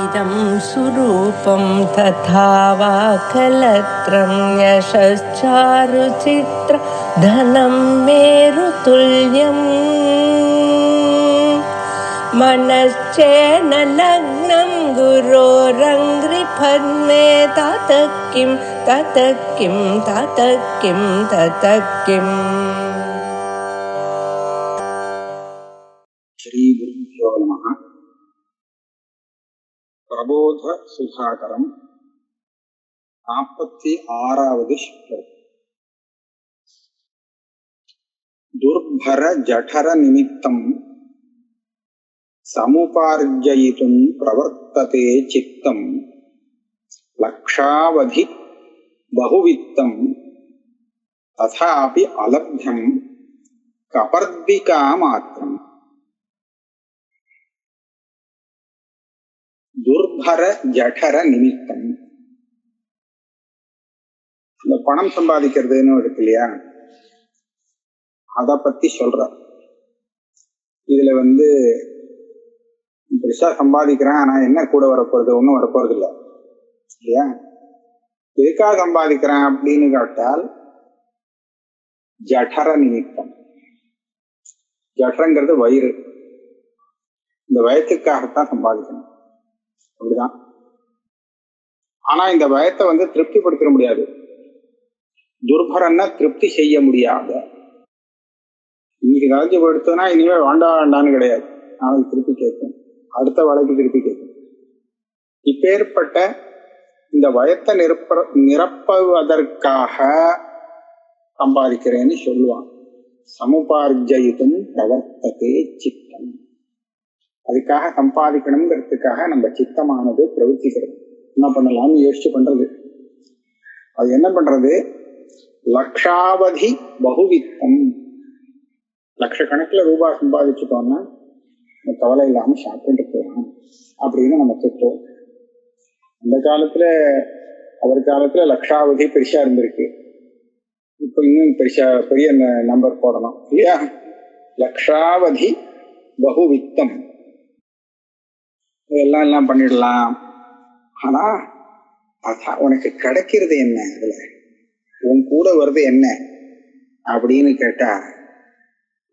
इदं सुरूपं तथा वा कलत्रं यशश्चारुचित्र धनं मेरुतुल्यम् मनश्चेन लग्नं गुरोरङ्घ्रिपद्मे ततः किं ततः किं ततः किं ततः किम्. श्री गुरुभ्यो नमः. प्रबोध सुधाकरम 46வது श्लोकम्. दुर्भर जठर निमित्तं समुपार्जयितुं प्रवर्तते चित्तं लक्षावधि बहुवित्तं तथापि अलभ्यं कपर्दिकामात्रम्. துர்பர ஜடர நிமித்தம். இந்த பணம் சம்பாதிக்கிறதுன்னு இருக்கு இல்லையா, அத பத்தி சொல்ற. இதுல பெருசா சம்பாதிக்கிறேன், ஆனா என்ன கூட வரப்போறது, ஒன்னும் வரப்போறது இல்லை இல்லையா. எதுக்காக சம்பாதிக்கிறேன் அப்படின்னு கேட்டால் ஜடர நிமித்தம். ஜடரங்கிறது வயிறு, இந்த வயத்துக்காகத்தான் சம்பாதிக்கணும், அப்படிதான். ஆனா இந்த பயத்தை திருப்திப்படுத்த முடியாது. துர்பரன்னா திருப்தி செய்ய முடியாத. இன்னைக்கு கலைஞ்சு போயிடுத்துனா இனிமே வேண்டான்னு கிடையாது, நாளைக்கு திருப்பி கேட்கும், அடுத்த வேலைக்கு திருப்பி கேட்கும். இப்பேற்பட்ட இந்த பயத்தை நிரப்புவதற்காக சம்பாதிக்கிறேன்னு சொல்லுவான். சமுபார்ஜயித்தும் பிரவர்த்ததே சித்தம். அதுக்காக சம்பாதிக்கணுங்கிறதுக்காக நம்ம சித்தமானது பிரவர்த்திக்கிறது. என்ன பண்ணலாம்னு யோசிச்சு பண்றது. அது என்ன பண்றது? லட்சாவதி பகுவித்தம். லட்சக்கணக்கில் ரூபாய் சம்பாதிச்சுட்டோம்னா கவலை இல்லாம சாப்பிட்டு போகலாம் அப்படின்னு நம்ம திட்டோம். அந்த காலத்துல, அவர் காலத்துல லட்சாவதி பெருசா இருந்திருக்கு. இப்ப இன்னும் பெரிய நம்பர் போடணும் இல்லையா. லட்சாவதி பகுவித்தம் எல்லாம் பண்ணிடலாம். ஆனா உனக்கு கிடைக்கிறது என்ன, அதுல உன் கூட வருது என்ன அப்படின்னு கேட்டா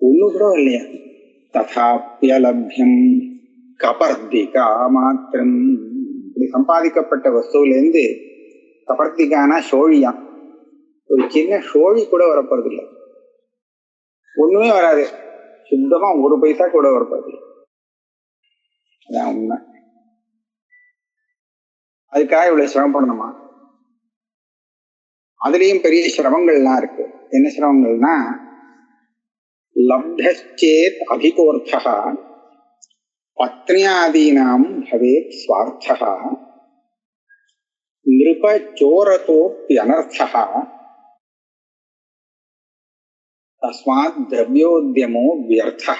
ஒண்ணு கூட இல்லையா. ததாப்யலப்யம் கபர்திகா மாத்திரம். இப்படி சம்பாதிக்கப்பட்ட வஸ்துவிலேருந்து கபர்திகானா சோழியாம், ஒரு சின்ன சோழி கூட வரப்போறது இல்லை, ஒண்ணுமே வராது, சுத்தமா ஒரு பைசா கூட வரப்போறது இல்லை. அதான் உண்மை. அதுக்காக இவ்வளவு சிரமப்படணுமா? அதுலயும் பெரிய சிரமங்கள்லாம் இருக்கு. என்ன சிரமங்கள்னா, லப்தச்சேத் அதிகோர்த்தா பத்னியாதீனாம் பவேத் ஸ்வார்த்தா நிருப சோரதோப்யனர்த்தா தஸ்மாத் திரவியோத்யமோ வியர்த்தா.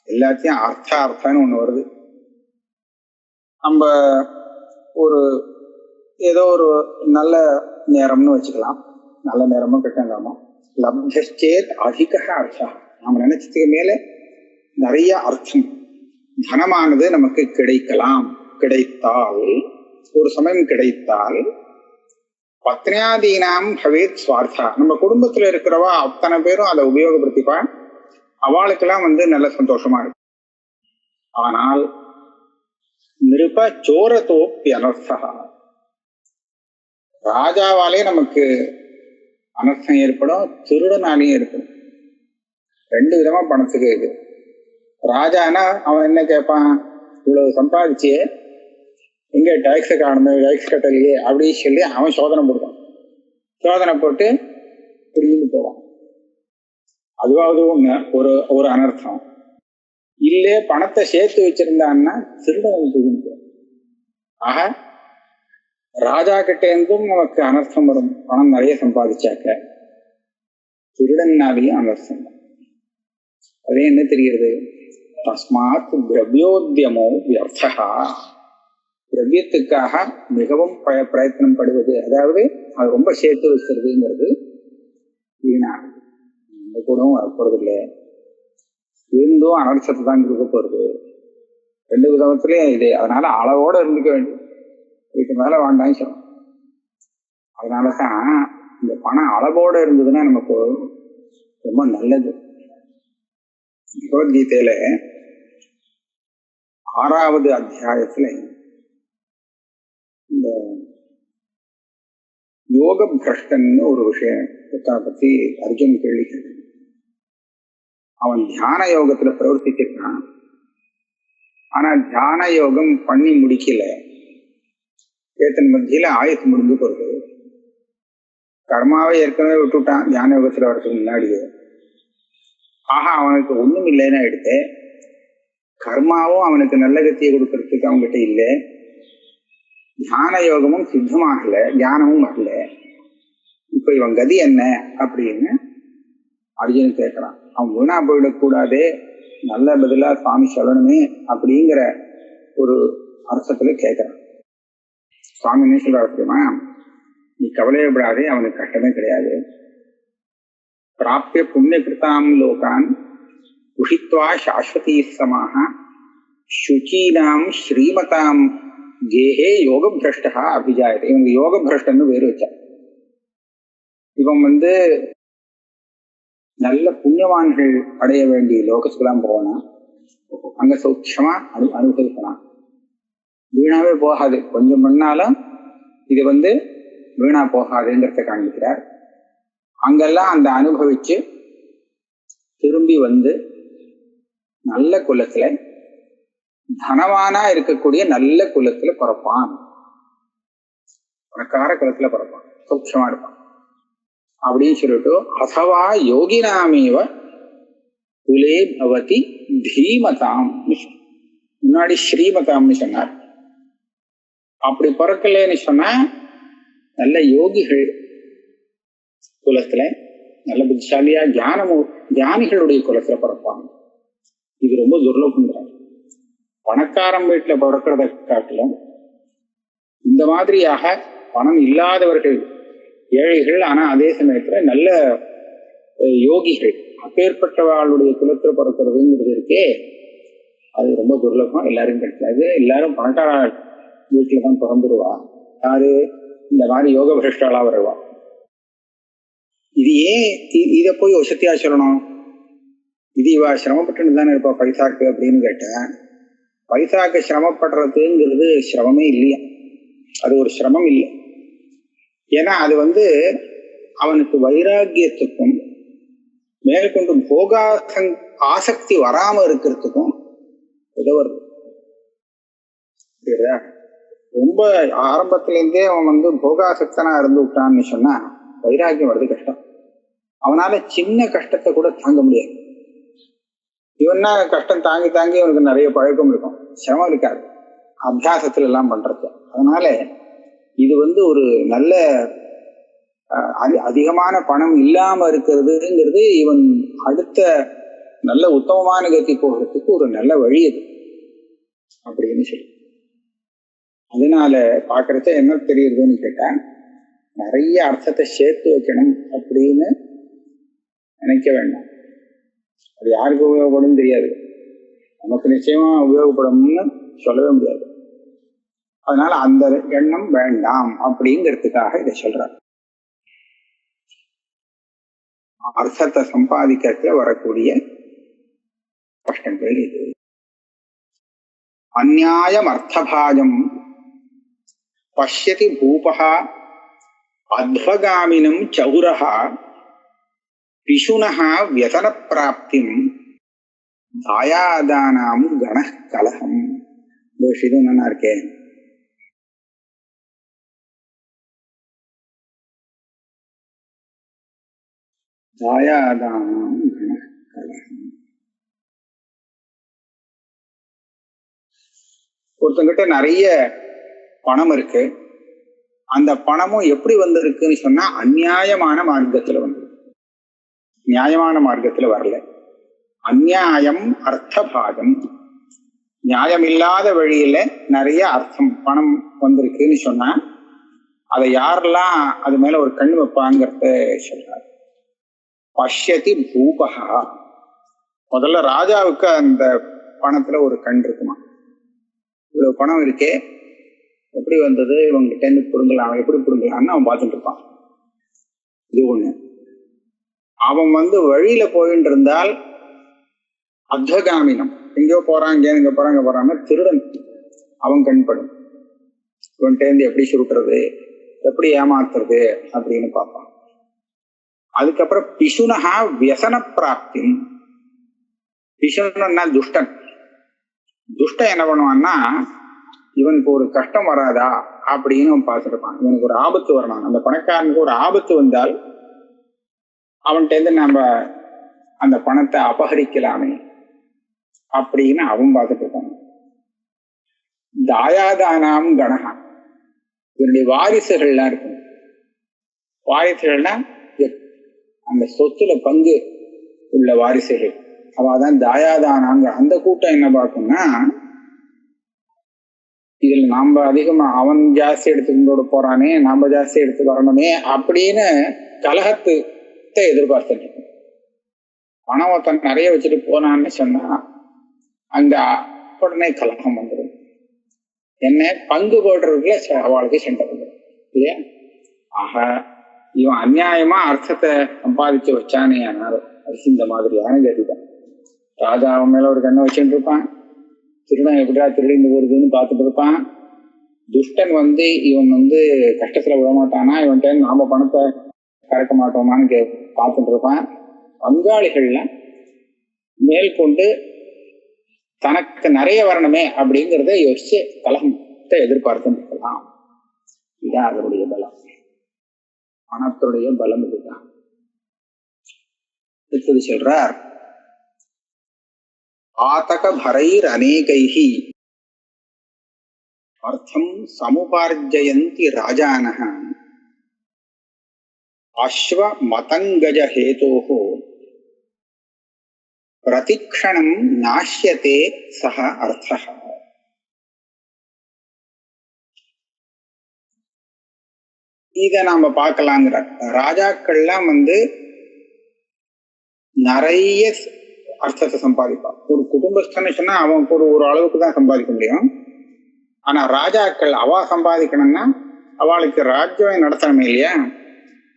எல்லாத்தையும் அர்த்தான்னு ஒண்ணு வருது. நம்ம ஏதோ ஒரு நல்ல நேரம்னு வச்சுக்கலாம், நல்ல நேரமும் கெட்ட நேரமும். லப்தச்சேத் அதிக அர்த்தா, நாம நினைச்சதுக்கு மேல நிறைய அர்த்தம், தனமானது நமக்கு கிடைக்கலாம். கிடைத்தால், ஒரு சமயம் கிடைத்தால், பத்னியாதீனாம் பவேத் ஸ்வார்த்தா, நம்ம குடும்பத்துல இருக்கிறவா அத்தனை பேரும் அதை உபயோகப்படுத்திப்பா, அவளுக்கெல்லாம் நல்ல சந்தோஷமா இருக்கு. ஆனால் நிருப சோரதோப்பி அனர்த்தா, ராஜாவாலே நமக்கு அனர்த்தம் ஏற்படும், திருடனாலையும் ஏற்படும். ரெண்டு விதமா பணத்துக்கு இது. ராஜானா அவன் என்ன கேட்பான், இவ்வளவு சம்பாதிச்சியே எங்க டாக்ஸை காணுமே, டாக்ஸ் கட்டலையே அப்படின்னு சொல்லி அவன் சோதனை போடுவான். சோதனை போட்டு பிடிக்கிட்டு போவான். அதுவாவது ஒரு அனர்த்தம். இல்லே பணத்தை சேர்த்து வச்சிருந்தான்னா திருடன் தூக்கிட்டு. ஆக ராஜா கிட்ட இருந்தும் நமக்கு அனர்த்தம் வரும், பணம் நிறைய சம்பாதிச்சாக்க. திருடனாலையும் அனர்த்தம். அதே என்ன தெரிகிறது? தஸ்மாத் திரவியோத்யமோ வியர்த்தா. திரவியத்துக்காக மிகவும் பிரயத்தனம் படுவது, அதாவது அது ரொம்ப சேர்த்து வச்சுறதுங்கிறது வீணாகுது. இந்த கூடவும் வரப்போறது இல்லை, இருந்தும் அனர்த்தத்தை தான் கொடுக்க போறது. ரெண்டு விதத்துலயும் இதே. அதனால அளவோட இருந்துக்க வேண்டியது, இதுக்கு மேல வேண்டாம் சொல்லும். அதனாலதான் இந்த பணம் அளவோட இருந்ததுன்னா நமக்கு ரொம்ப நல்லது. பகவத்கீதையில 6வது அத்தியாயத்துல இந்த யோக பிரஷ்டன்னு ஒரு விஷயத்தை பத்தி அர்ஜுன் கேள்வி கேட்டான். அவன் தியான யோகத்துல பிரவர்த்திச்சிருக்கான், ஆனா தியான யோகம் பண்ணி முடிக்கல. வேத்தன் மத்தியில ஆயுசு முடிஞ்சு போறது. கர்மாவை ஏற்கனவே விட்டுட்டான் தியான யோகத்துல வரதுக்கு முன்னாடியே. ஆஹா, அவனுக்கு ஒண்ணும் இல்லைன்னா எடுத்து கர்மாவும் அவனுக்கு நல்ல கத்தியை கொடுக்கறதுக்கு அவங்ககிட்ட இல்லை, தியான யோகமும் சித்தமாகல, ஞானமும் வரல. இப்ப இவன் கதி என்ன அப்படின்னு அர்ஜுனன் கேட்கிறான். அவன் வீணா போயிடக்கூடாதே, நல்ல பதிலா சுவாமி சொல்லணுமே அப்படிங்கிற ஒரு அர்த்தத்துல கேட்கிறான். சுவாமி என்ன சொல்றாரு தெரியுமா? நீ கவலையப்படாதே, அவனுக்கு கஷ்டமே கிடையாது. பிராப்பிய புண்ணிய கிருத்தாம் லோகான் உஷித்வா சாஸ்வதி சமாக சுச்சீனாம் ஸ்ரீமதாம் கேஹே யோக பிரஷ்டா அபிஜாயத்தை. இவங்க யோக பிரஷ்டன்னு வேறு வச்சான். இவன் நல்ல புண்ணியவான்கள் அடைய வேண்டிய லோகத்துக்கெல்லாம் போனா அங்க சௌக்கியமா அனுபவிக்கலாம். வீணாவே போகாது, கொஞ்சம் பண்ணாலும் இது வீணா போகாதுங்கிறத காண்பிக்கிறார். அங்கெல்லாம் அந்த அனுபவிச்சு திரும்பி நல்ல குலத்துல தனவானா இருக்கக்கூடிய நல்ல குலத்துல பிறப்பான், பணக்கார குலத்துல பிறப்பான், சௌக்கியமா இருப்பான் அப்படின்னு சொல்லிட்டு அசவா யோகினாமேவ குலே பவதி தீமதாம், முன்னாடி ஸ்ரீமதாம்னு சொன்னார். அப்படி பிறக்கலன்னு சொன்னா நல்ல யோகிகள் குலத்துல நல்ல புத்திசாலியா ஞானிகளுடைய குலத்துல பிறப்பாங்க. இது ரொம்ப துர்லபங்கிறார். பணக்காரன் வீட்டுல பிறக்கிறத காட்டிலும் இந்த மாதிரியாக பணம் இல்லாதவர்கள், ஏழைகள், ஆனா அதே சமயத்துல நல்ல யோகிகள், அப்பேற்பட்டவாளுடைய குலத்துல பிறக்கிறதுங்கிறது இருக்கே, அது ரொம்ப துர்லபம். எல்லாரும் கிடைக்காது. எல்லாரும் பணக்கார வீட்டுலதான் பிறந்துடுவா. யாரு இந்த மாதிரி யோக பிரஷ்டாளா வருவா. இது ஏன் இதை போய் வசதியா சொல்லணும்? இது இவா சிரமப்பட்டு தானே இருப்பா பைசாக்கு அப்படின்னு கேட்டேன். பைசாக்கு சிரமப்படுறதுங்கிறது சிரமமே இல்லையா, அது ஒரு சிரமம் இல்லை. ஏன்னா அது அவனுக்கு வைராக்கியத்துக்கும் மேற்கொண்டு ஆசக்தி வராம இருக்கிறதுக்கும் உதவுறது. ரொம்ப ஆரம்பத்துல இருந்தே அவன் போகாசக்தனா இருந்து விட்டான்னு சொன்னா வைராக்கியம் வர்றது கஷ்டம். அவனால சின்ன கஷ்டத்தை கூட தாங்க முடியாது. இவன்னா கஷ்டம் தாங்கி தாங்கி அவனுக்கு நிறைய பழக்கம் இருக்கும், சிரமம் இருக்காது அபியாசத்துல எல்லாம் பண்றது. அதனால இது ஒரு நல்ல அதிகமான பணம் இல்லாம இருக்கிறதுங்கிறது இவன் அடுத்த நல்ல உத்தமமான கதி போகிறதுக்கு ஒரு நல்ல வழி அது அப்படின்னு சொல்லி. அதனால பாக்குறத என்ன தெரியுதுன்னு கேட்டா, நிறைய அர்த்தத்தை சேர்த்து வைக்கணும் அப்படின்னு நினைக்க வேண்டாம். அது யாருக்கு உபயோகப்படும் தெரியாது, நமக்கு நிச்சயமா உபயோகப்படும்னு சொல்லவே முடியாது. அதனால அந்த எண்ணம் வேண்டாம் அப்படிங்கிறதுக்காக இதை சொல்றார். அர்த்தத்தை சம்பாதிக்க வரக்கூடிய கஷ்டங்கள் இது. அந்நியாயம் அர்த்தபாஜம் பஷ்யதி பூபஹா அத்வகாமினம் சௌரஹா பிஷுனஹா வியசன பிராப்திம் தாயாதானாம் கண கலகம். இது நல்லா இருக்கே. தாயாதானாம் கண கலகம். ஒருத்தங்கிட்ட நிறைய பணம் இருக்கு, அந்த பணமும் எப்படி வந்திருக்குன்னு சொன்னா அந்நியாயமான மார்க்கத்துல வந்திருக்கு, நியாயமான மார்க்கத்துல வரல. அந்நியாயம் அர்த்தபாகம், நியாயம் இல்லாத வழியில நிறைய அர்த்தம் பணம் வந்திருக்குன்னு சொன்னா அதை யாரெல்லாம் அது மேல ஒரு கண் வைப்பாங்கிறத சொல்றாரு. பஷ்யதி பூபகா, முதல்ல ராஜாவுக்கு அந்த பணத்துல ஒரு கண் இருக்குமா, இவ்வளவு பணம் இருக்கே, எப்படி வந்தது, இவங்கிட்ட இருந்து பிடுங்கலாம், எப்படி பிடுங்கலாம்னு அவன் பார்த்துட்டு இருப்பான். இது ஒண்ணு. அவன் வழியில போயிட்டு இருந்தால் அத்வகாமினம், எங்கேயோ போறான், இங்க போறான்னு திருடன் அவன் கண்படும். இவன்கிட்ட இருந்து எப்படி சுருட்டுறது, எப்படி ஏமாத்துறது அப்படின்னு பார்ப்பான். அதுக்கப்புறம் பிசுனஹா வியசன பிராப்தி. பிசுனா துஷ்டன். துஷ்டன் என்ன பண்ணுவான்னா, இவனுக்கு ஒரு கஷ்டம் வராதா அப்படின்னு அவன் பார்த்துருப்பான். இவனுக்கு ஒரு ஆபத்து வரணும், அந்த பணக்காரனுக்கு ஒரு ஆபத்து வந்தால் அவன்கிட்ட இருந்து நம்ம அந்த பணத்தை அபகரிக்கலாமே அப்படின்னு அவன் பார்த்துட்டு இருப்பான். தாயாதானாம் கணகா, இவனுடைய வாரிசுகள்லாம் இருக்கும். வாரிசுகள்னா அந்த சொத்துல பங்கு உள்ள வாரிசுகள், அவாதான் தாயாதானாங்க. அந்த கூட்டம் என்ன பார்க்கும்னா, இதுல நாம அதிகமா அவன் ஜாஸ்தி எடுத்துக்கோட போறானே, நாம ஜாஸ்தி எடுத்து வரணுமே அப்படின்னு கலகத்தை எதிர்பார்த்துட்டு இருக்கும். பணம் ஒருத்தன் நிறைய வச்சுட்டு போனான்னு சொன்னா அங்க உடனே கலகம் வந்துடும். என்ன பங்கு போடுறதுல அவளுக்கு சண்டை வந்துடும் இல்லையா? ஆக இவன் அநியாயமா அர்த்தத்தை சம்பாதிச்சு வச்சானே, ஆனால் அது இந்த மாதிரியான கதிதான். ராஜா அவன் மேல ஒரு கண்ணை வச்சுட்டு இருப்பான். திருடன் எப்படியா திருடிந்து போறதுன்னு பார்த்துட்டு இருப்பான். துஷ்டன் இவன் கஷ்டத்துல விட மாட்டானா, இவன்கிட்ட நாம பணத்தை கறக்க மாட்டோமான்னு பார்த்துட்டு இருப்பான். பங்காளிகள்லாம் மேற்கொண்டு தனக்கு நிறைய வரணுமே அப்படிங்கிறத யோசிச்சு கலகத்தை எதிர்பார்த்துட்டு இருக்கலாம். இதான் அதனுடைய பலம், பணத்துடைய பலம் இதுதான். அடுத்தது சொல்றார், ஆதக பரைர் அநேகைஹி அர்த்தம் சமுபார்ஜயந்தி ராஜானஹ அஸ்வ மதங்கஜ ஹேதோஹோ பிரதிக்ஷணம் நாஷ்யதே சஹ அர்த்தஹ. இத நாம பார்க்கலாங்கிற. ராஜாக்கள்லாம் நிறைய அர்த்தத்தை சம்பாதிப்பான். ஒரு குடும்பஸ்தனை சொன்னா அவன் ஒரு அளவுக்கு தான் சம்பாதிக்க முடியும். ஆனா ராஜாக்கள் அவா சம்பாதிக்கணும்னா அவளுக்கு ராஜ்யம் நடத்தணுமே இல்லையா?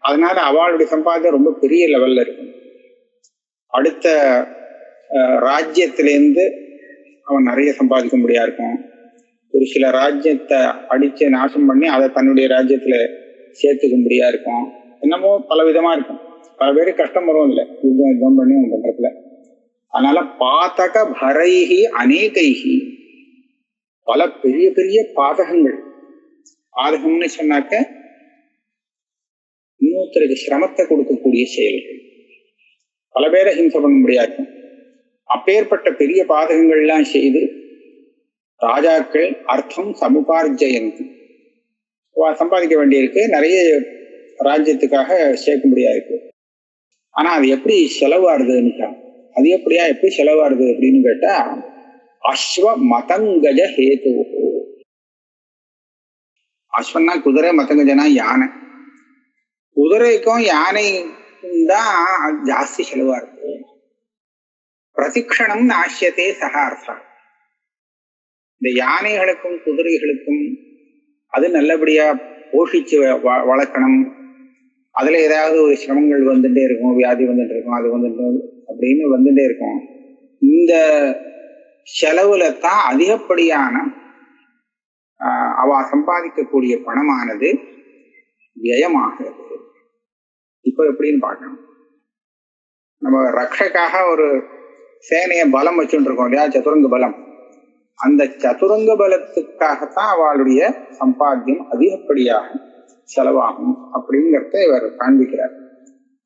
அதனால அவளுடைய சம்பாதியம் ரொம்ப பெரிய லெவல்ல இருக்கும். அடுத்த ராஜ்யத்திலேருந்து அவன் நிறைய சம்பாதிக்க முடியா இருக்கும். ஒரு சில ராஜ்யத்தை அடிச்சு நாசம் பண்ணி அதை தன்னுடைய ராஜ்யத்துல சேர்த்துக்க முடியா இருக்கும். என்னமோ பல விதமா இருக்கும். பல பேருக்கு கஷ்டம் வரும் இல்லை, யுத்தம் பண்ணி அவன் பண்றதுல. அதனால பாதக பரைஹி அநேகைஹி, பல பெரிய பெரிய பாதகங்கள். பாதகம்னு சொன்னாக்க இன்னொருத்தருக்கு சிரமத்தை கொடுக்கக்கூடிய செயல்கள், பல பேரை ஹிம்சை பண்ண முடியாது. அப்பேற்பட்ட பெரிய பாதகங்கள்லாம் செய்து ராஜாக்கள் அர்த்தம் சமுபார்ஜயந்தி, சம்பாதிக்க வேண்டியிருக்கு, நிறைய ராஜ்யத்துக்காக சேர்க்க முடியாது. ஆனா அது எப்படி செலவாடுதுன்னு, அது எப்படி செலவாடுது அப்படின்னு கேட்டா, அஸ்வ மதங்கஜ ஹேது. அஸ்வன்னா குதிரை, மதங்கஜனா யானை. குதிரைக்கும் யானைக்கும் தான் ஜாஸ்தி செலவா இருக்கு. பிரதிக்ஷணம் நாஷ்யத்தே சகார்த்தா. இந்த யானைகளுக்கும் குதிரைகளுக்கும் அது நல்லபடியா போஷிச்சு வளர்க்கணும். அதுல ஏதாவது ஒரு சிரமங்கள் வந்துட்டே இருக்கும், வியாதி வந்துட்டு இருக்கும், அது வந்துட்டு அப்படின்னு வந்துட்டே இருக்கும். இந்த செலவுல தான் அதிகப்படியான அவ சம்பாதிக்கக்கூடிய பணமானது வியயமாகிறது. இப்ப எப்படின்னு பார்க்கணும். நம்ம ரக்ஷக்காக ஒரு சேனைய பலம் வச்சுட்டு இருக்கோம் இல்லையா, சதுரங்க பலம். அந்த சதுரங்க பலத்துக்காகத்தான் அவளுடைய சம்பாத்தியம் அதிகப்படியாக செலவாகும் அப்படிங்கிறத இவர் காண்பிக்கிறார்.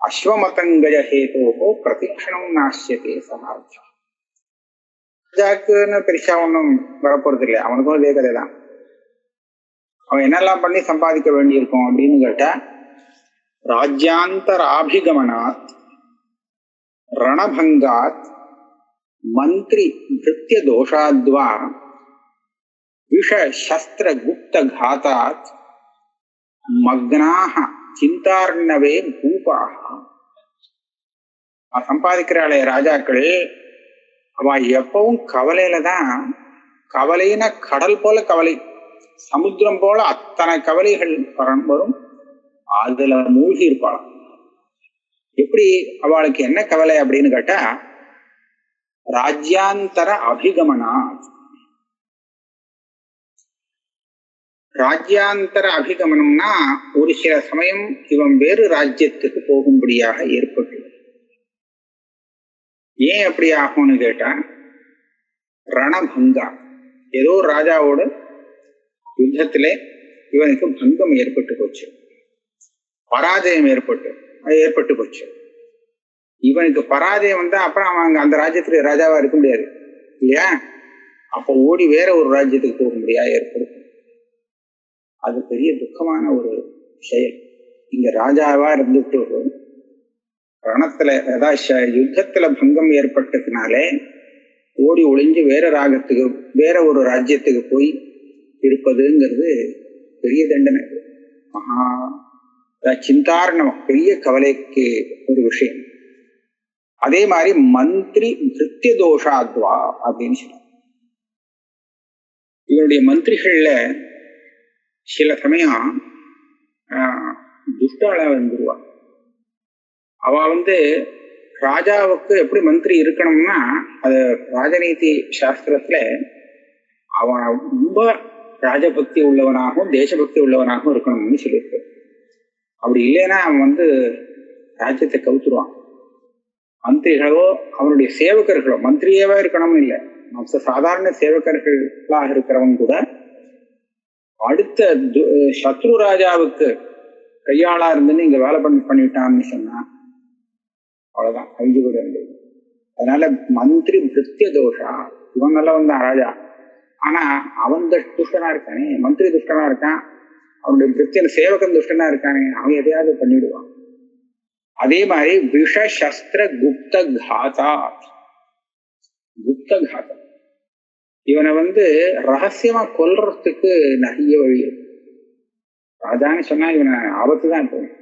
அஸ்வமதங்கஜ ஹேதோஹோ பிரதிக்ஷணம் நாஷ்யத்தே சகார்த்தா. ராஜாக்குன்னு பெருசா ஒன்றும் வரப்போறது இல்லை, அவனுக்கும் இதே கதைதான். அவன் என்னெல்லாம் பண்ணி சம்பாதிக்க வேண்டியிருக்கும் அப்படின்னு கேட்டா, ராஜ்யாந்தராபிகமனாத் ரணபங்காத் மந்திரி பிருத்திய தோஷாத்வா விஷ சஸ்திர குப்த காதாத் மக்னாக சிந்தார்ணவே பூபாக. சம்பாதிக்கிறாளே ராஜாக்கள், அவ எப்பவும் கவலையில தான் கவலைனா கடல் போல கவலை, சமுத்திரம் போல அத்தனை கவலைகள் வரும். அதுல மூழ்கி இருப்பாளாம். எப்படி அவளுக்கு என்ன கவலை அப்படின்னு கேட்டா, ராஜ்யாந்தர அபிகமனா. ராஜ்யாந்தர அபிகமனம்னா ஒரு சில சமயம் இவன் வேறு ராஜ்யத்துக்கு போகும்படியாக ஏற்பட்டு. ஏன் அப்படி ஆகும்னு கேட்டா, ரணபங்கா, ஏதோ ராஜாவோட யுத்தத்திலே இவனுக்கு பங்கம் ஏற்பட்டு போச்சு, பராஜயம் ஏற்பட்டு போச்சு. இவனுக்கு பராஜயம் வந்தா அப்புறம் அவன் அந்த ராஜ்யத்துல ராஜாவா இருக்க முடியாது இல்லையா? அப்ப ஓடி வேற ஒரு ராஜ்யத்துக்கு போக முடியாது ஏற்படும். அது பெரிய துக்கமான ஒரு செயல். இங்க ராஜாவா இருந்துட்டு ரணத்துல ஏதாவது யுத்தத்துல பங்கம் ஏற்பட்டதுனாலே ஓடி ஒளிஞ்சு வேற ஒரு ராஜ்யத்துக்கு போய் இருப்பதுங்கிறது பெரிய தண்டனை, மகா சிந்தாரணம், பெரிய கவலைக்கு ஒரு விஷயம். அதே மாதிரி மந்திரி பிருத்திய தோஷாத்வா அப்படின்னு சொல்றாங்க. இவருடைய மந்திரிகள்ல சில சமயம் துஷ்டாளா வந்துருவா. அவ ராஜாவுக்கு எப்படி மந்திரி இருக்கணும்னா, அது ராஜநீதி சாஸ்திரத்துல அவன் ரொம்ப ராஜபக்தி உள்ளவனாகவும் தேசபக்தி உள்ளவனாகவும் இருக்கணும்னு சொல்லியிருக்கு. அப்படி இல்லைன்னா அவன் ராஜ்யத்தை கவுத்துருவான். மந்திரிகளோ அவனுடைய சேவகர்களோ, மந்திரியவா இருக்கணும்னு இல்லை, மற்ற சாதாரண சேவகர்களாக இருக்கிறவங்க கூட அடுத்த சத்ரு ராஜாவுக்கு கையாளா இருந்துன்னு இங்க வேலை பண்ணிட்டான்னு சொன்னா அவ்வளவுதான், அழிஞ்சு கூட இருந்தது. அதனால மந்திரி பிருத்திய தோஷா, இவன் நல்லவன் தான் ராஜா, ஆனா அவன் துஷ்டனா இருக்கானே, மந்திரி துஷ்டனா இருக்கான், அவனுடைய பிருத்திய சேவகன் துஷ்டனா இருக்கானே, அவன் எதையாவது பண்ணிடுவான். அதே மாதிரி விஷ சஸ்திர குப்த காதா, இவனை ரகசியமா கொல்றதுக்கு நிறைய வழி இருக்கு. ராஜான்னு சொன்னா இவனை ஆபத்துதான் போகும்.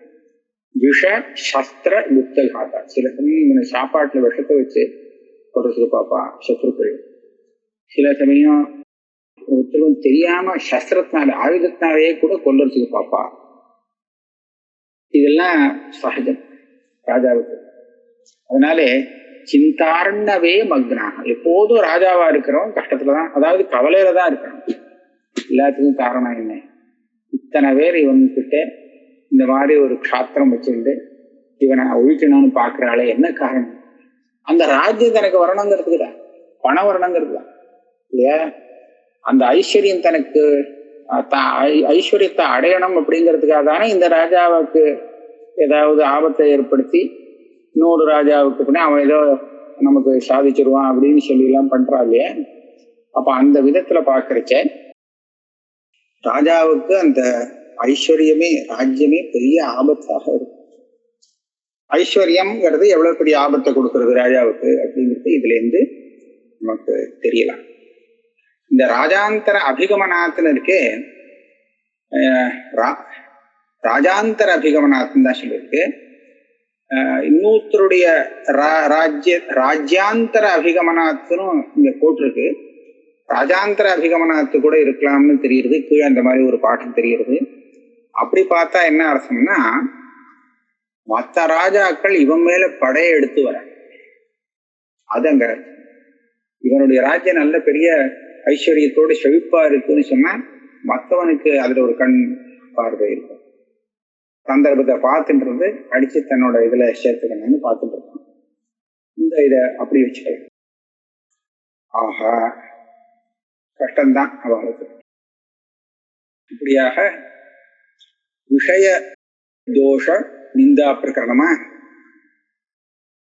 விஷ சஸ்திர குப்த காதா, சில சமயம் இவனை சாப்பாட்டுல விஷத்தை வச்சு கொல்றதுக்கு பாப்பா சத்ருக்கள். சில சமயம் ஒருத்தரும் தெரியாம சஸ்திரத்தினால ஆயுதத்தினாலேயே கூட கொல்றதுக்கு பாப்பா. இதெல்லாம் சகஜம் ராஜாவுக்கு. அதனாலே சிந்தார்ணவே மக்னாக, எப்போதும் ராஜாவா இருக்கிறவன் கஷ்டத்துலதான், அதாவது கவலையில தான் இருக்கணும். எல்லாத்துக்கும் காரணம் என்ன? இத்தனை பேர் இவன்கிட்ட இந்த மாதிரி ஒரு க்ஷாத்திரம் வச்சுட்டு இவனை ஒழிக்கணும்னு பாக்குறாளே, என்ன காரணம்? அந்த ராஜ்யம் தனக்கு வரணுங்கிறதுக்கு தான், பணம் வரணுங்கிறது தான் இல்லையா? அந்த ஐஸ்வர்யம் தனக்கு ஐஸ்வர்யத்தை அடையணும் அப்படிங்கிறதுக்காக தானே இந்த ராஜாவுக்கு ஏதாவது ஆபத்தை ஏற்படுத்தி இன்னொரு ராஜாவுக்கு கூட அவன் ஏதோ நமக்கு சாதிச்சிருவான் அப்படின்னு சொல்லி எல்லாம் பண்றா இல்லையா? அப்ப அந்த விதத்துல பாக்குறச்ச ராஜாவுக்கு அந்த ஐஸ்வர்யமே ராஜ்யமே பெரிய ஆபத்தாக இருக்கு. ஐஸ்வர்யம்ங்கிறது எவ்வளவு பெரிய ஆபத்தை கொடுக்கறது ராஜாவுக்கு அப்படிங்கிறது இதுல இருந்து நமக்கு தெரியலாம். இந்த ராஜாந்தர அபிகமனாத்துன்னு இருக்கே, ராஜாந்தர அபிகமனாத்துன்னு தான் சொல்லியிருக்கு. இன்னொருத்தருடைய ராஜ்யாந்தர அபிகமனாத்துன்னு இங்க போட்டிருக்கு. ராஜாந்தர அபிகமனாத்து கூட இருக்கலாம்னு தெரியுது, கீழே அந்த மாதிரி ஒரு பாட்டு தெரியுது. அப்படி பார்த்தா என்ன அர்த்தம்னா, மற்ற ராஜாக்கள் இவன் மேல படையை எடுத்து வர, அது அங்க இவனுடைய ராஜ்யம் நல்ல பெரிய ஐஸ்வர்யத்தோடு செழிப்பா இருக்குன்னு சொன்னா மற்றவனுக்கு அதுல ஒரு கண் பார்வை இருக்கும். சந்தர்ப்பத்தை பார்த்துன்றது அடிச்சு தன்னோட இதுல சேர்த்துக்கணும்னு பார்த்துட்டு இருக்கான். இந்த இத அப்படி வச்சுக்கலாம். ஆஹா, கஷ்டம்தான் அவளுக்கு. இப்படியாக விஷய தோஷ நிந்தா பிரகரணமா,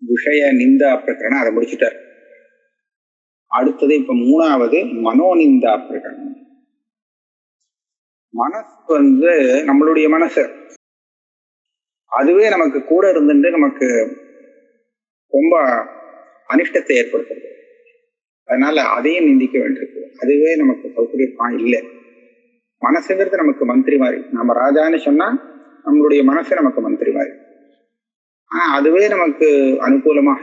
விஷய நிந்தா பிரகரணம் அதை முடிச்சுட்டார். அடுத்தது இப்ப மூணாவது மனோநிந்தா பிரகரணம். மனசு நம்மளுடைய மனசு அதுவே நமக்கு கூட இருந்துட்டு நமக்கு ரொம்ப அனிஷ்டத்தை ஏற்படுத்துறது. அதனால அதையும் நிந்திக்க வேண்டியிருக்கு. அதுவே நமக்கு சௌகரியமா இல்லை. மனசுங்கிறது நமக்கு மந்திரி மாதிரி. நம்ம ராஜான்னு சொன்னா நம்மளுடைய மனசு நமக்கு மந்திரி மாதிரி. ஆனா அதுவே நமக்கு அனுகூலமாக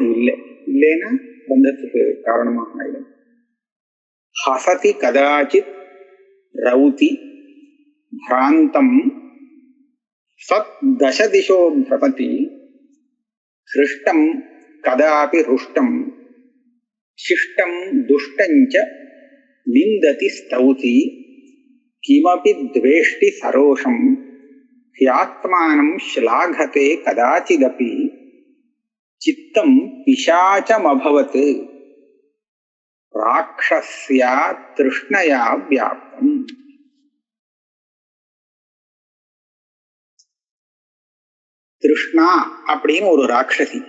இல்லைன்னா பந்தத்துக்கு காரணமாக ஆயிடும். ஹசதி கதாச்சித் ரௌதி பிராந்தம் சத் தசதிஷோ பிரமதி ஹிருஷ்டம் கதாபி ருஷ்டம் சிஷ்டம் துஷ்டஞ்ச நிந்ததி ஸ்தௌதி கிமபி த்வேஷ்டி சரோஷம் ஹ்யாத்மானம் ஸ்லாഘதே கதாசிதபி சித்தம் பிசாசமபவத் ராக்ஷஸ்யா திருஷ்ணயா வியாப்தம். திருஷ்ணா அப்படின்னு ஒரு ராட்சசி.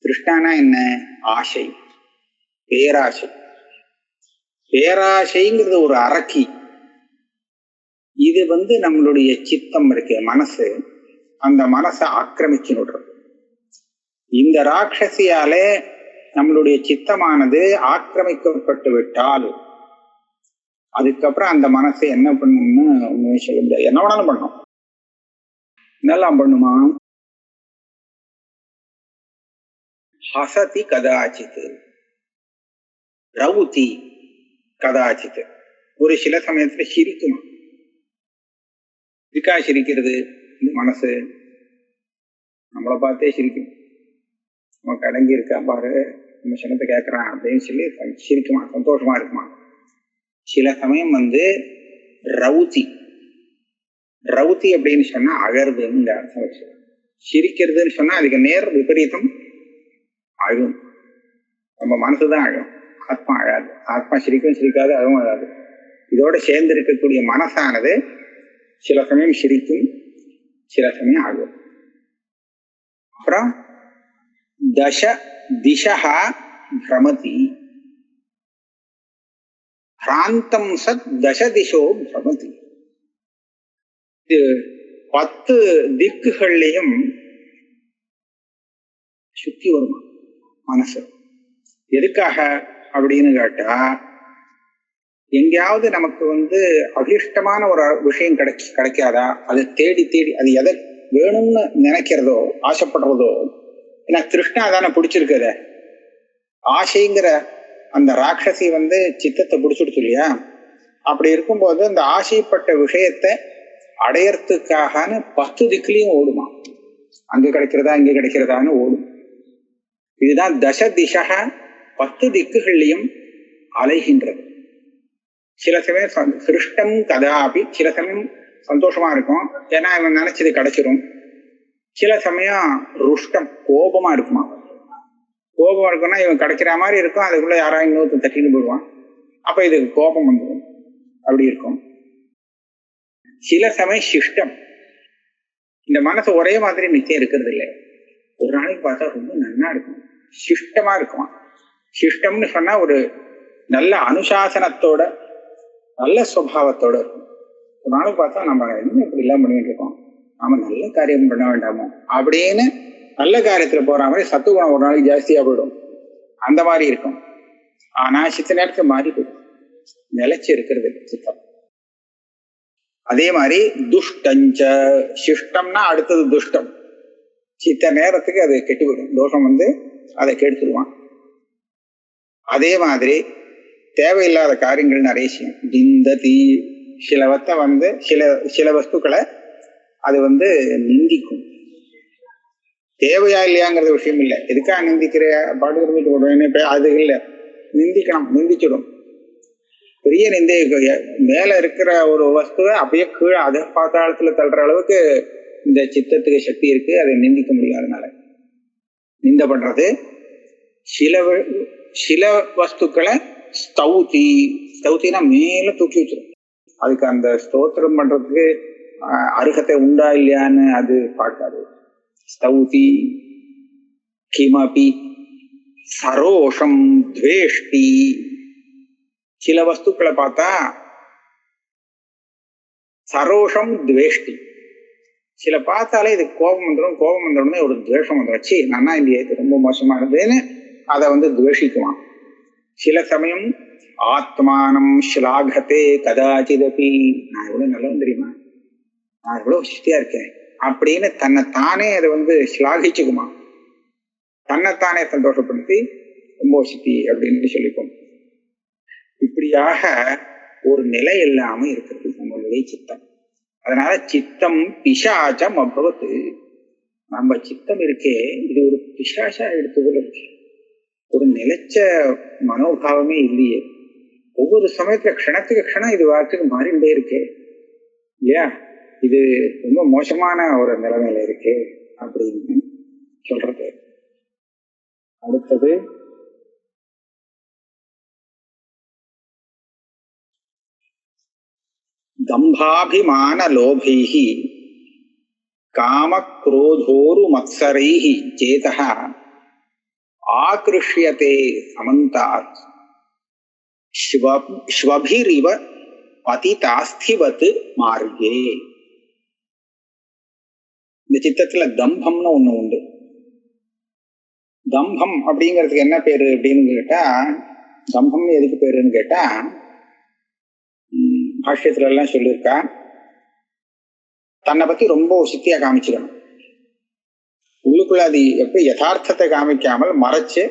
திருஷ்ணானா என்ன? ஆசை, பேராசை. பேராசைங்கிறது ஒரு அரக்கி. இது நம்மளுடைய சித்தம் இருக்கு, மனசு. அந்த மனசை ஆக்கிரமிச்சு விடுறது. இந்த ராட்சசியாலே நம்மளுடைய சித்தமானது ஆக்கிரமிக்கப்பட்டு விட்டால் அதுக்கப்புறம் அந்த மனசை என்ன பண்ணும்னு ஒண்ணுமே சொல்ல முடியாது. என்ன வேணாலும் பண்ணும். என்னெல்லாம் பண்ணுமா? ஹசதி கதாச்சித் ரவுதி கதாச்சித். ஒரு சில சமயத்துல சிரிக்குமா. இதுக்கா சிரிக்கிறது? இந்த மனசு நம்மளை பார்த்தே சிரிக்கும். நமக்கு அடங்கி இருக்கா பாரு, நம்ம சின்னத்தை கேட்கறான் அப்படின்னு சொல்லி சிரிக்குமா, சந்தோஷமா இருக்குமா. சில சமயம் ரவுதி. ரவுதி அப்படின்னு சொன்னா அழறதுன்னு அர்த்தம் வச்சு. சிரிக்கிறதுன்னு சொன்னா அதுக்கு நேர் விபரீதம் அழும். நம்ம மனசுதான் அழும், ஆத்மா அழாது. ஆத்மா சிரிக்கும் சிரிக்காது, அதுவும் அழாது. இதோட சேர்ந்து இருக்கக்கூடிய மனசானது சில சமயம் சிரிக்கும், சில சமயம் அழும். அப்புறம் தச திசா பிரமதி பிராந்தம் சத் தச திசோ பிரமதி. 10 திக்குகள்லையும் சுத்தி வருமா மனசு. எதுக்காக அப்படின்னு கேட்டா, எங்கேயாவது நமக்கு அபிஷ்டமான ஒரு விஷயம் கிடைக்காதா, அதை தேடி தேடி அது எதை வேணும்னு நினைக்கிறதோ ஆசைப்படுறதோ. ஏன்னா திருஷ்ணா தானே பிடிச்சிருக்குத. ஆசைங்கிற அந்த ராட்சசி சித்தத்தை பிடிச்சிடுச்சு இல்லையா? அப்படி இருக்கும்போது அந்த ஆசைப்பட்ட விஷயத்தை அடையறதுக்காகனு 10 திக்குலையும் ஓடுமா. அங்க கிடைக்கிறதா இங்க கிடைக்கிறதான்னு ஓடும். இதுதான் தச திசக. 10 திக்குகள்லையும் அலைகின்றது. சில சமயம் சிருஷ்டம் கதாபி. சில சமயம் சந்தோஷமா இருக்கும், ஏன்னா இவன் நினைச்சது கிடைச்சிரும். சில சமயம் ருஷ்டம், கோபமா இருக்குமா. கோபமா இருக்கும்னா இவன் கிடைக்கிற மாதிரி இருக்கும், அதுக்குள்ள யாராவது இன்னொருத்தர் தட்டின்னு போடுவான். அப்ப இதுக்கு கோபம் வந்துடும். அப்படி இருக்கும். சில சமயம் சிஷ்டம். இந்த மனசு ஒரே மாதிரி நிச்சயம் இருக்கிறது இல்லை. ஒரு நாளைக்கு பார்த்தா ரொம்ப நல்லா இருக்கும், சிஷ்டமா இருக்குமா. சிஷ்டம்னு சொன்னா ஒரு நல்ல அனுசாசனத்தோட நல்ல சுபாவத்தோட இருக்கும். ஒரு நாளைக்கு பார்த்தா நம்ம என்ன இப்படி எல்லாம் பண்ணிட்டு இருக்கோம், நாம நல்ல காரியம் பண்ண வேண்டாமோ அப்படின்னு நல்ல காரியத்துல போற மாதிரி சத்துகுணம் ஒரு நாளைக்கு ஜாஸ்தியா போயிடும். அந்த மாதிரி இருக்கும். ஆனா சித்த நேரத்துல மாறி போயிடும், நிலைச்சு இருக்கிறது சித்தம். அதே மாதிரி துஷ்டஞ்ச. சிஷ்டம்னா அடுத்தது துஷ்டம். சித்த நேரத்துக்கு அது கெட்டு போயிடும். தோஷம் அதை கெடுத்துடுவான். அதே மாதிரி தேவையில்லாத காரியங்கள் நிறைய செய்யும். நிந்ததி. சிலவத்தை சில வஸ்துக்களை அது நிந்திக்கும். தேவையா இல்லையாங்கிறது விஷயம் இல்லை. எதுக்காக நிந்திக்கிற பாட்டு இருந்துட்டு போடுவேன்னு அது இல்லை. நிந்திக்கணும், நிந்திச்சிடும். பெரிய நிந்தை. மேல இருக்கிற ஒரு வஸ்துவை அப்படியே கீழே அதை பாத்தாளத்துல தள்ளுற அளவுக்கு இந்த சித்தத்துக்கு சக்தி இருக்கு. அதை நிந்திக்க முடியாதனால நிந்த பண்றது. சில வஸ்துக்களை ஸ்தௌதி. ஸ்தௌத்தினா மேல தூக்கி வச்சிடும். அதுக்கு அந்த ஸ்தோத்திரம் பண்றதுக்கு அருகத்தை உண்டா இல்லையான்னு அது பார்க்காது. ஸ்தௌதி கிமபி சரோஷம் துவேஷ்டி. சில வஸ்துக்களை பார்த்தா சரோஷம் துவேஷ்டி. சில பார்த்தாலே இது கோபம் வந்துடும். கோபம் வந்தோடனே ஒரு துவேஷம் வந்துடுச்சு, நன்னா இல்லையே, இது ரொம்ப மோசமா இருந்ததுன்னு அதை துவேஷிக்குவான். சில சமயம் ஆத்மானம் ஸ்லாഘதே கதாச்சிதபி. நான் எவ்வளவு நல்லவன் தெரியுமா, நான் எவ்வளவு சக்தியா இருக்கேன் அப்படின்னு தன்னைத்தானே அதை ஸ்லாகிச்சுக்குமா. தன்னைத்தானே சந்தோஷப்படுத்தி ரொம்ப சக்தி அப்படின்னு சொல்லிப்போம். இப்படியாக ஒரு நிலை இல்லாம இருக்கிறது நம்மளுடைய சித்தம். அதனால சித்தம் பிசாச்சம் அபவத்து. நம்ம சித்தம் இருக்கே, இது ஒரு பிசாசா எடுத்துக்கொள்ள ஒரு நிலைச்ச மனோபாவமே இல்லையே. ஒவ்வொரு சமயத்துல க்ஷணத்துக்கு க்ஷணம் இது வார்த்தைக்கு மாறிண்டே இருக்கு இல்லையா? இது ரொம்ப மோசமான ஒரு நிலைமையில இருக்கு அப்படின்னு சொல்றது. அடுத்தது தம்பாபிமான லோபைஹி காம குரோதோரு மத்சரைஹி சேதஹ ஆக்ருஷ்யதே சமந்தாத் ஸ்வபிரிவ பதிதாஸ்திவத் மார்கே. இந்த சித்தத்துல தம்பம்னு ஒண்ணு உண்டு. தம்பம் அப்படிங்கிறதுக்கு என்ன பேரு அப்படின்னு கேட்டா, தம்பம் எதுக்கு பேருன்னு கேட்டா, பாஷ்யத்துல எல்லாம் சொல்லியிருக்கா, தன்னை பத்தி ரொம்ப சித்தியா காமிச்சிக்கணும். உள்ளுக்குள்ள அது எப்படி யதார்த்தத்தை காமிக்காமல் மறைச்சு,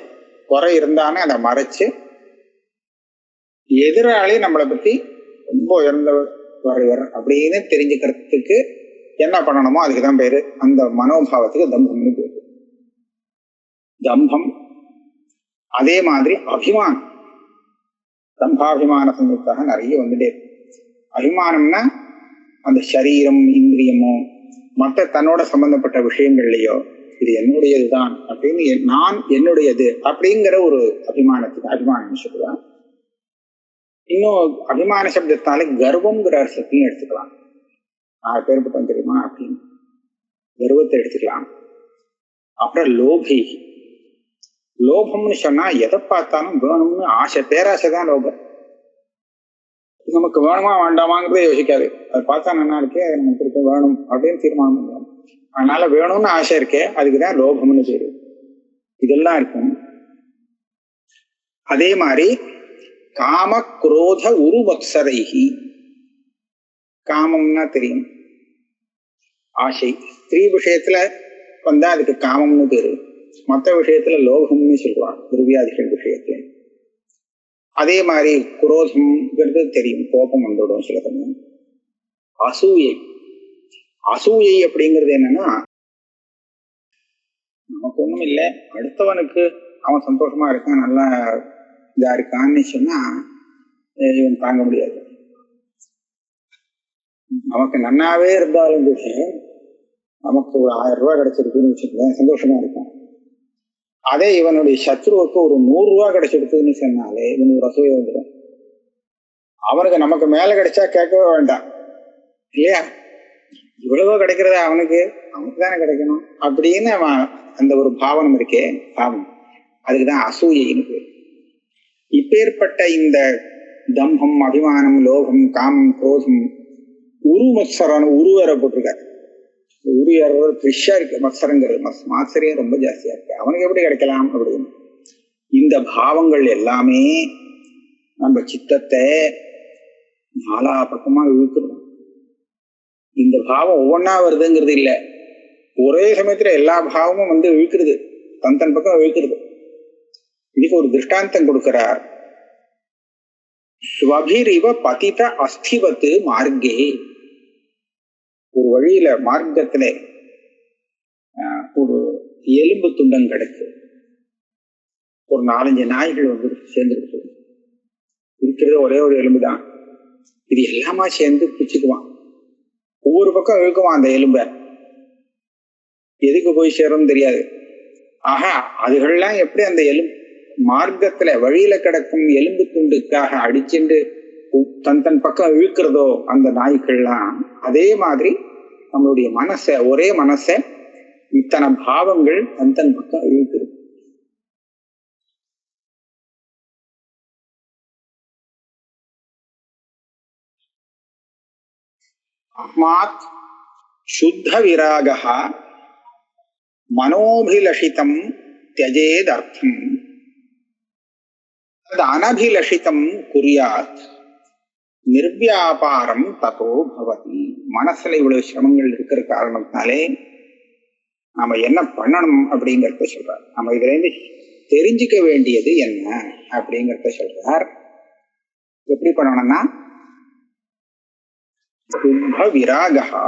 குறை இருந்தானே அதை மறைச்சு, எதிராளி நம்மளை பத்தி ரொம்ப உயர்ந்தவர் அப்படின்னு தெரிஞ்சுக்கிறதுக்கு என்ன பண்ணணுமோ அதுக்குதான் பேரு. அந்த மனோபாவத்துக்கு தம்பம்னு பேரு. தம்பம். அதே மாதிரி அபிமானம், தம்பாபிமான சங்கத்தாக நிறைய வந்துட்டே இருக்கு. அபிமானம்னா அந்த சரீரம், இந்திரியமோ மற்ற தன்னோட சம்பந்தப்பட்ட விஷயங்கள்லயோ இது என்னுடையதுதான் அப்படின்னு, நான் என்னுடையது அப்படிங்கிற ஒரு அபிமானத்துக்கு அபிமானம் சொல்லுவான். இன்னும் அபிமான சப்தத்தால கர்வம்ங்கிற அர்த்தத்தையும் எடுத்துக்கலாம். நான் பேர்பட்டோம் தெரியுமா அப்படின்னு கர்வத்தை எடுத்துக்கலாம். அப்புறம் லோபி, லோபம்னு சொன்னா எதை பார்த்தாலும் வேணும்னு ஆசை, பேராசைதான் லோபம். நமக்கு வேணுமா வேண்டாமாங்கிறத யோசிக்காது. அதை பார்த்தா நல்லா இருக்கே, அது நமக்கு இருக்க வேணும் அப்படின்னு தீர்மானம் பண்ணுவோம். அதனால வேணும்னு ஆசை இருக்கே, அதுக்குதான் லோபம்னு பேரு. இதெல்லாம் இருக்கும். அதே மாதிரி காம குரோத உருவத்சரைஹி, காமம்னா தெரியும் ஆசை. ஸ்திரீ விஷயத்துல வந்தா அதுக்கு காமம்னு பேரு, மற்ற விஷயத்துல லோகம்னு சொல்லுவாங்க துர்வியாதிகள் விஷயத்துல. அதே மாதிரி குரோதம்ங்கிறது தெரியும், கோபம் வந்துவிடும் சில சமயம். அசூயை, அசூயை அப்படிங்கிறது என்னன்னா, நமக்கு ஒண்ணும் இல்லை, அடுத்தவனுக்கு அவன் சந்தோஷமா இருக்கான், நல்லா இதா இருக்கான்னு சொன்னா இவன் தாங்க முடியாது. நமக்கு நன்னாவே இருந்தாலும் கூட நமக்கு ஒரு 1000 ரூபாய் கிடைச்சிருக்குன்னு வச்சுக்கோங்க, சந்தோஷமா இருக்கும். அதே இவனுடைய சத்ருவுக்கு ஒரு 100 ரூபாய் கிடைச்சிருக்குன்னு சொன்னாலே இவனுக்கு ஒரு அசூயை வந்துடும். அவனுக்கு நமக்கு மேல கிடைச்சா கேட்கவே வேண்டாம் இல்லையா? இவ்வளவோ கிடைக்கிறத அவனுக்கு தானே கிடைக்கணும் அப்படின்னு அவன் அந்த ஒரு பாவனம் இருக்கே, பாவம், அதுக்குதான் அசூயின்னு பேர். இப்பேற்பட்ட இந்த தம்பம், அபிமானம், லோகம், காமம், குரோதம், உருமத்சரன் உருவரை போட்டிருக்காரு. உருவ ஃப்ரெஷ்ஷா இருக்கு மத்சரங்கிறது, மாத்சரியம் ரொம்ப ஜாஸ்தியா இருக்கு. அவனுக்கு எப்படி கிடைக்கலாம் அப்படின்னு இந்த பாவங்கள் எல்லாமே நம்ம சித்தத்தை 4 பக்கமா இழுக்கணும். இந்த பாவம் ஒவ்வொன்னா வருதுங்கிறது இல்ல, ஒரே சமயத்துல எல்லா பாவமும் வந்து இழுக்கிறது, தன் பக்கம் இழுக்கிறது. இதுக்கு ஒரு திருஷ்டாந்தம் கொடுக்கிறார். ஸ்வபிரிவ பதித அஸ்திவத்து மார்க்கே. ஒரு வழியில மார்க்கத்துல ஒரு எலும்பு துண்டம் கிடைக்கு, ஒரு 4-5 நாய்கள் வந்து சேர்ந்துருக்கு. இருக்கிறது ஒரே ஒரு எலும்பு தான். இது எல்லாமா சேர்ந்து பிச்சுக்குவான், ஒவ்வொரு பக்கம் இழுக்குவான் அந்த எலும்ப. எதுக்கு போய் சேரும் தெரியாது. ஆஹா, அதுகள்லாம் எப்படி அந்த எலும்பு மார்க்கத்துல வழியில கிடக்கும் எலும்பு துண்டுக்காக அடிச்சுண்டு தன் பக்கம் இழுக்கிறதோ அந்த நாய்கள்லாம், அதே மாதிரி நம்மளுடைய ஒரே மனசை இத்தனை பாவங்கள் தன் பக்கம் இழுக்கிறது. அஸ்மாத் சுத்த விராகா மனோபிலஷிதம் தியஜேதர்த்தம் தத் அனபிலஷிதம் குறியாத் நிர்வியாபாரம் ததோ பவதி. மனசுல இவ்வளவு சிரமங்கள் இருக்கிற காரணத்தினாலே நாம என்ன பண்ணணும் அப்படிங்கிறத சொல்றார். நம்ம இதுல இருந்து தெரிஞ்சுக்க வேண்டியது என்ன அப்படிங்கிறத சொல்றார். எப்படி பண்ணணும்னா சுத்த விராகா,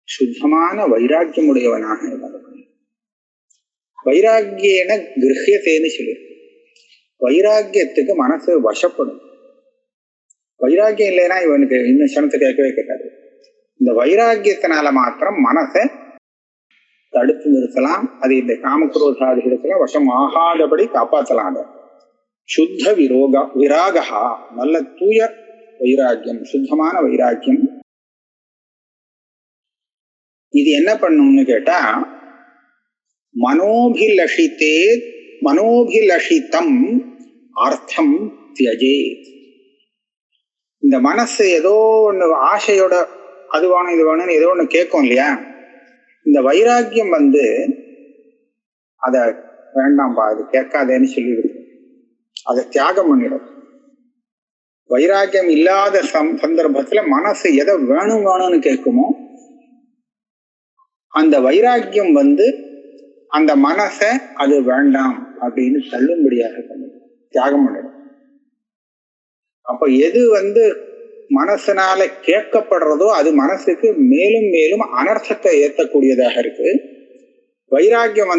சுத்தமான வைராக்கியமுடையவனாக இருக்கணும். வைராக்கியன கிரகியத்தேன்னு சொல்லியிருக்கு. வைராக்கியத்துக்கு மனசு வசப்படும். வைராக்கியம் இல்லைன்னா இவனுக்கு இன்னும் சனத்தை கேட்கவே கேட்காது. இந்த வைராக்கியத்தினால மாத்திரம் மனசை தடுத்து நிறுத்தலாம். அது இந்த காமக்ரோதாதிகளுக்கு வசம் ஆகாதபடி காப்பாற்றலாம். சுத்த விராகா, நல்ல தூய வைராக்கியம், சுத்தமான வைராக்கியம். இது என்ன பண்ணும்னு கேட்டா, மனோபிலஷித்தம் அர்த்தம் தியஜே. இந்த மனசு ஏதோ ஒண்ணு ஆசையோட அது வேணும் இது வேணும்னு ஏதோ ஒண்ணு கேட்கும் இல்லையா, இந்த வைராக்கியம் அத வேண்டாம்பா, அது கேட்காதேன்னு சொல்லிவிடும், அதை தியாகம் பண்ணிடும். வைராக்கியம் இல்லாத சந்தர்ப்பத்துல மனசு எதை வேணும் வேணும்னு கேட்குமோ அந்த வைராக்கியம் அந்த மனசை அது வேண்டாம் அப்படின்னு தள்ளும்படியாக பண்ணிடும், தியாகம் பண்ணிடும். அப்ப எது மனசனால கேட்கப்படுறதோ அது மனசுக்கு மேலும் மேலும் அனர்த்தத்தை ஏற்றக்கூடியதாக இருக்கு. வைராக்கியம்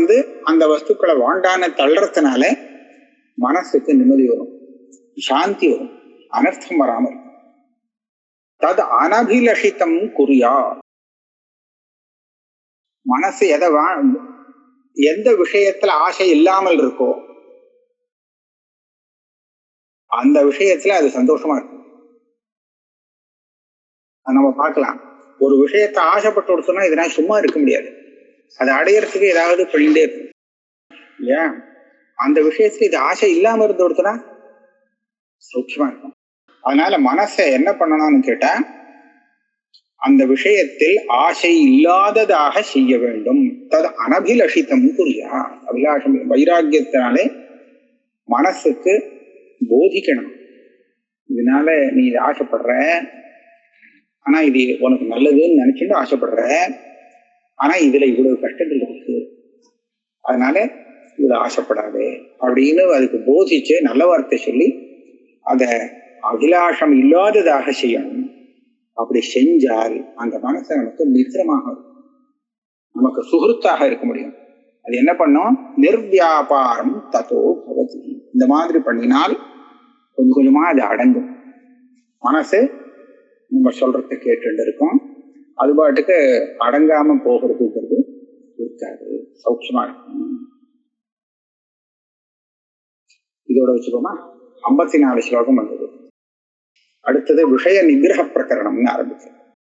அந்த வஸ்துக்களை வாண்டான தள்ளுறதுனால மனசுக்கு நிம்மதி வரும், சாந்தி வரும், அனர்த்தம் வராமல். தது அனபிலஷித்தம் குறியா. மனசு எந்த விஷயத்துல ஆசை இல்லாமல் இருக்கோ அந்த விஷயத்துல அது சந்தோஷமா இருக்கும். நம்ம பார்க்கலாம், ஒரு விஷயத்தை ஆசைப்பட்டு கொடுத்தோம்னா இதனால சும்மா இருக்க முடியாது, அதை அடையறதுக்கு ஏதாவது பண்ணிட்டே இருக்கும் இல்லையா. அந்த விஷயத்துல இது ஆசை இல்லாம இருந்து கொடுத்தனா சௌக்கியமா இருக்கும். அதனால மனசை என்ன பண்ணணும்னு கேட்டா, அந்த விஷயத்தில் ஆசை இல்லாததாக செய்ய வேண்டும். தது அனபிலஷித்தம் குறியா. அபிலாஷம் வைராக்கியத்தினாலே மனசுக்கு போதிக்கணும், இதனால நீ இது ஆசைப்படுற, ஆனா இது உனக்கு நல்லதுன்னு நினைச்சுட்டு ஆசைப்படுற, ஆனா இதுல இவ்வளவு கஷ்டங்கள் இருக்கு, அதனால இவ்வளவு ஆசைப்படாது அப்படின்னு அதுக்கு போதிச்சு நல்ல வார்த்தை சொல்லி அத அபிலாஷம் இல்லாததாக செய்யணும். அப்படி செஞ்சால் அந்த மனசை நமக்கு மித்திரமாக இருக்கும், நமக்கு சுகிருத்தாக இருக்க முடியும். அது என்ன பண்ணும், நிர்வியாபாரம் ததோ பவதி. இந்த மாதிரி பண்ணினால் கொஞ்சம் கொஞ்சமா அது அடங்கும். மனசு நம்ம சொல்றத கேட்டு இருக்கும், அது பாட்டுக்கு அடங்காம போகிறதுங்கிறது இருக்காது, சௌக்கியமா இருக்கும். இதோட வச்சுக்கோமா. 54 ஸ்லோகம் வந்தது. அடுத்தது விஷய நிகிரக பிரகரணம்னு ஆரம்பிச்சு.